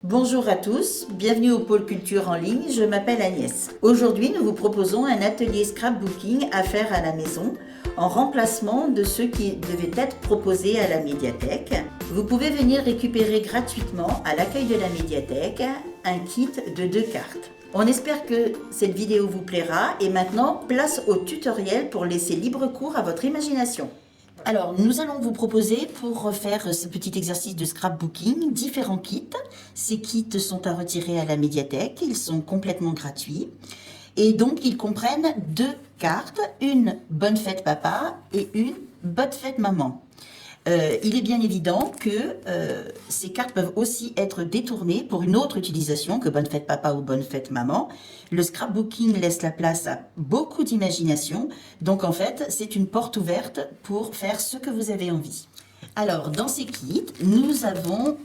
Bonjour à tous, bienvenue au pôle culture en ligne, je m'appelle Agnès. Aujourd'hui, nous vous proposons un atelier scrapbooking à faire à la maison en remplacement de ceux qui devaient être proposés à la médiathèque. Vous pouvez venir récupérer gratuitement à l'accueil de la médiathèque un kit de 2 cartes. On espère que cette vidéo vous plaira et maintenant, place au tutoriel pour laisser libre cours à votre imagination. Alors, nous allons vous proposer pour faire ce petit exercice de scrapbooking différents kits. Ces kits sont à retirer à la médiathèque, ils sont complètement gratuits. Et donc, ils comprennent 2 cartes, une Bonne fête papa et une Bonne fête maman. Il est bien évident que ces cartes peuvent aussi être détournées pour une autre utilisation que Bonne fête papa ou Bonne fête maman. Le scrapbooking laisse la place à beaucoup d'imagination, donc en fait c'est une porte ouverte pour faire ce que vous avez envie. Alors dans ces kits, nous avons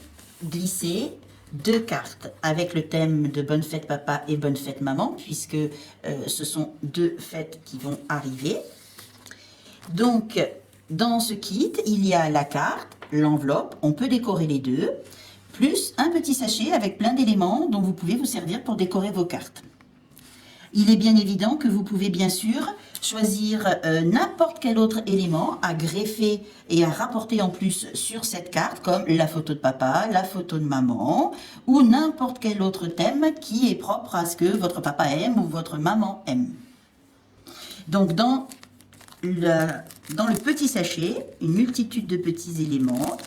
glissé 2 cartes avec le thème de Bonne fête papa et Bonne fête maman, puisque ce sont 2 fêtes qui vont arriver. Donc, dans ce kit, il y a la carte, l'enveloppe, on peut décorer les deux, plus un petit sachet avec plein d'éléments dont vous pouvez vous servir pour décorer vos cartes. Il est bien évident que vous pouvez bien sûr choisir n'importe quel autre élément à greffer et à rapporter en plus sur cette carte, comme la photo de papa, la photo de maman, ou n'importe quel autre thème qui est propre à ce que votre papa aime ou votre maman aime. Donc dans le petit sachet, une multitude de petits éléments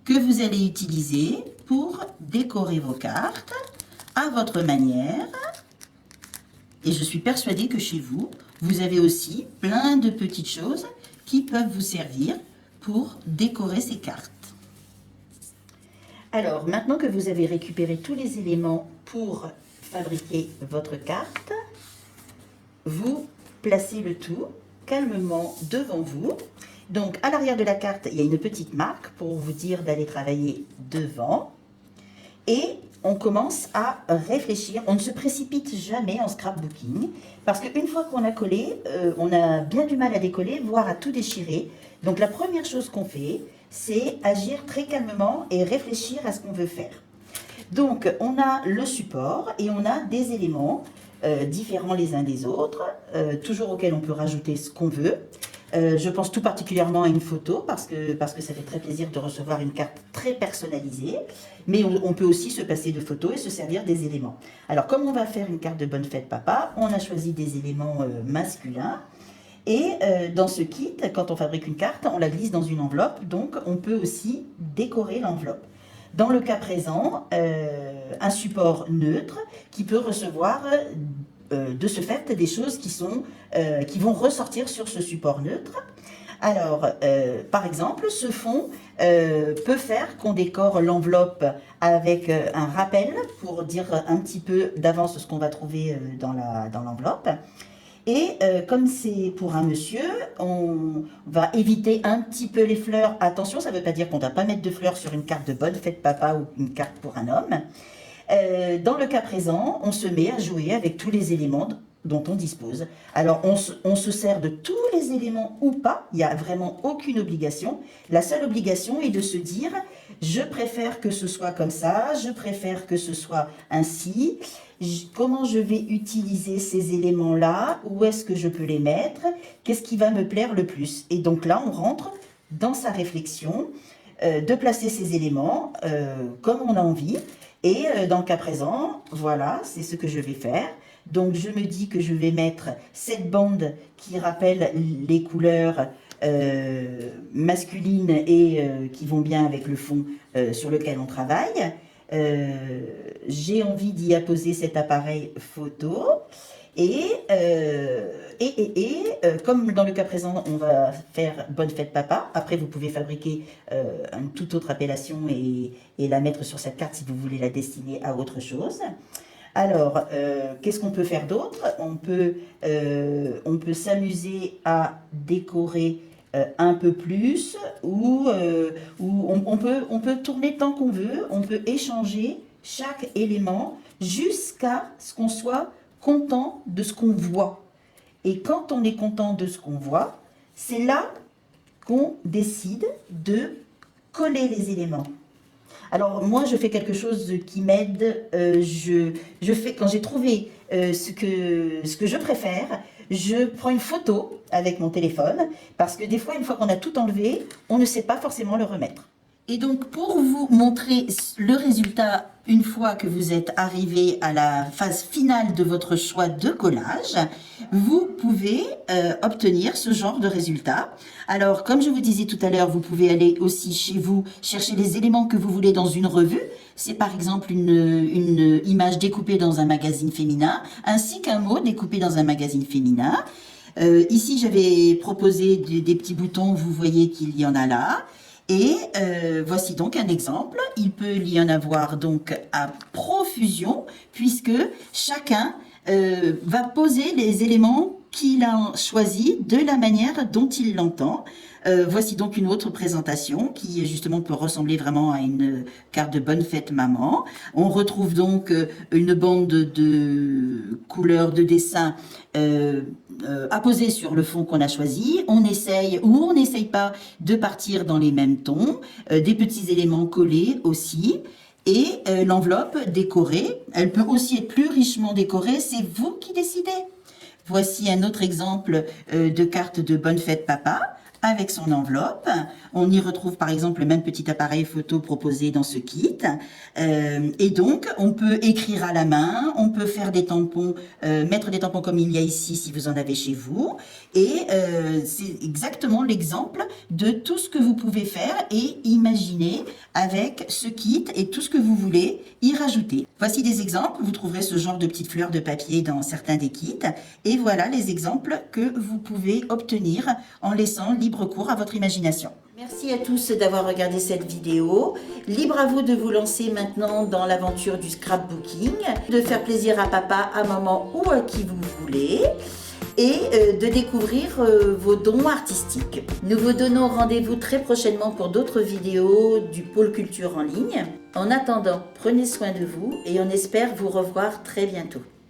que vous allez utiliser pour décorer vos cartes à votre manière. Et je suis persuadée que chez vous, vous avez aussi plein de petites choses qui peuvent vous servir pour décorer ces cartes. Alors, maintenant que vous avez récupéré tous les éléments pour fabriquer votre carte, vous placez le tout calmement devant vous. Donc à l'arrière de la carte, il y a une petite marque pour vous dire d'aller travailler devant. Et on commence à réfléchir. On ne se précipite jamais en scrapbooking parce qu'une fois qu'on a collé, on a bien du mal à décoller, voire à tout déchirer. Donc la première chose qu'on fait, c'est agir très calmement et réfléchir à ce qu'on veut faire. Donc on a le support et on a des éléments différents les uns des autres, toujours auxquels on peut rajouter ce qu'on veut. Je pense tout particulièrement à une photo parce que ça fait très plaisir de recevoir une carte très personnalisée, mais on peut aussi se passer de photos et se servir des éléments. Alors comme on va faire une carte de Bonne fête papa, on a choisi des éléments masculins. Et dans ce kit, quand on fabrique une carte, on la glisse dans une enveloppe, donc on peut aussi décorer l'enveloppe. Dans le cas présent, un support neutre qui peut recevoir de ce fait des choses qui vont ressortir sur ce support neutre. Alors, par exemple, ce fond peut faire qu'on décore l'enveloppe avec un rappel pour dire un petit peu d'avance ce qu'on va trouver dans l'enveloppe. Et comme c'est pour un monsieur, on va éviter un petit peu les fleurs. Attention, ça ne veut pas dire qu'on ne doit pas mettre de fleurs sur une carte de Bonne fête papa ou une carte pour un homme. Dans le cas présent, on se met à jouer avec tous les éléments dont on dispose. Alors, on se sert de tous les éléments ou pas, il n'y a vraiment aucune obligation. La seule obligation est de se dire, je préfère que ce soit comme ça, je préfère que ce soit ainsi. Comment je vais utiliser ces éléments-là? Où est-ce que je peux les mettre? Qu'est-ce qui va me plaire le plus? Et donc là, on rentre dans sa réflexion de placer ces éléments comme on a envie. Et dans le cas présent, voilà, c'est ce que je vais faire. Donc je me dis que je vais mettre cette bande qui rappelle les couleurs masculines et qui vont bien avec le fond sur lequel on travaille. J'ai envie d'y apposer cet appareil photo et comme dans le cas présent on va faire Bonne fête papa, après vous pouvez fabriquer une toute autre appellation et la mettre sur cette carte si vous voulez la destiner à autre chose. Alors, qu'est-ce qu'on peut faire d'autre? On peut s'amuser à décorer un peu plus, ou on peut tourner tant qu'on veut, on peut échanger chaque élément jusqu'à ce qu'on soit content de ce qu'on voit. Et quand on est content de ce qu'on voit, c'est là qu'on décide de coller les éléments. Alors moi, je fais quelque chose qui m'aide. Je fais, quand j'ai trouvé ce que je préfère, je prends une photo avec mon téléphone, parce que des fois, une fois qu'on a tout enlevé, on ne sait pas forcément le remettre. Et donc, pour vous montrer le résultat, une fois que vous êtes arrivé à la phase finale de votre choix de collage, vous pouvez obtenir ce genre de résultat. Alors, comme je vous disais tout à l'heure, vous pouvez aller aussi chez vous chercher les éléments que vous voulez dans une revue. C'est par exemple une image découpée dans un magazine féminin, ainsi qu'un mot découpé dans un magazine féminin. Ici, j'avais proposé des petits boutons, vous voyez qu'il y en a là. Et voici donc un exemple. Il peut y en avoir donc à profusion, puisque chacun va poser les éléments qu'il a choisis de la manière dont il l'entend. Voici donc une autre présentation qui justement peut ressembler vraiment à une carte de bonne fête maman. On retrouve donc une bande de couleurs de dessin à poser sur le fond qu'on a choisi. On essaye ou on n'essaye pas de partir dans les mêmes tons. Des petits éléments collés aussi. Et l'enveloppe décorée, elle peut aussi être plus richement décorée, c'est vous qui décidez. Voici un autre exemple de carte de bonne fête papa avec son enveloppe. On y retrouve par exemple le même petit appareil photo proposé dans ce kit. Et donc, on peut écrire à la main, on peut faire des tampons, mettre des tampons comme il y a ici si vous en avez chez vous. Et c'est exactement l'exemple de tout ce que vous pouvez faire et imaginer avec ce kit et tout ce que vous voulez y rajouter. Voici des exemples. Vous trouverez ce genre de petites fleurs de papier dans certains des kits. Et voilà les exemples que vous pouvez obtenir en laissant libre cours à votre imagination. Merci à tous d'avoir regardé cette vidéo. Libre à vous de vous lancer maintenant dans l'aventure du scrapbooking, de faire plaisir à papa, à maman ou à qui vous voulez, et de découvrir vos dons artistiques. Nous vous donnons rendez-vous très prochainement pour d'autres vidéos du pôle culture en ligne. En attendant, prenez soin de vous et on espère vous revoir très bientôt.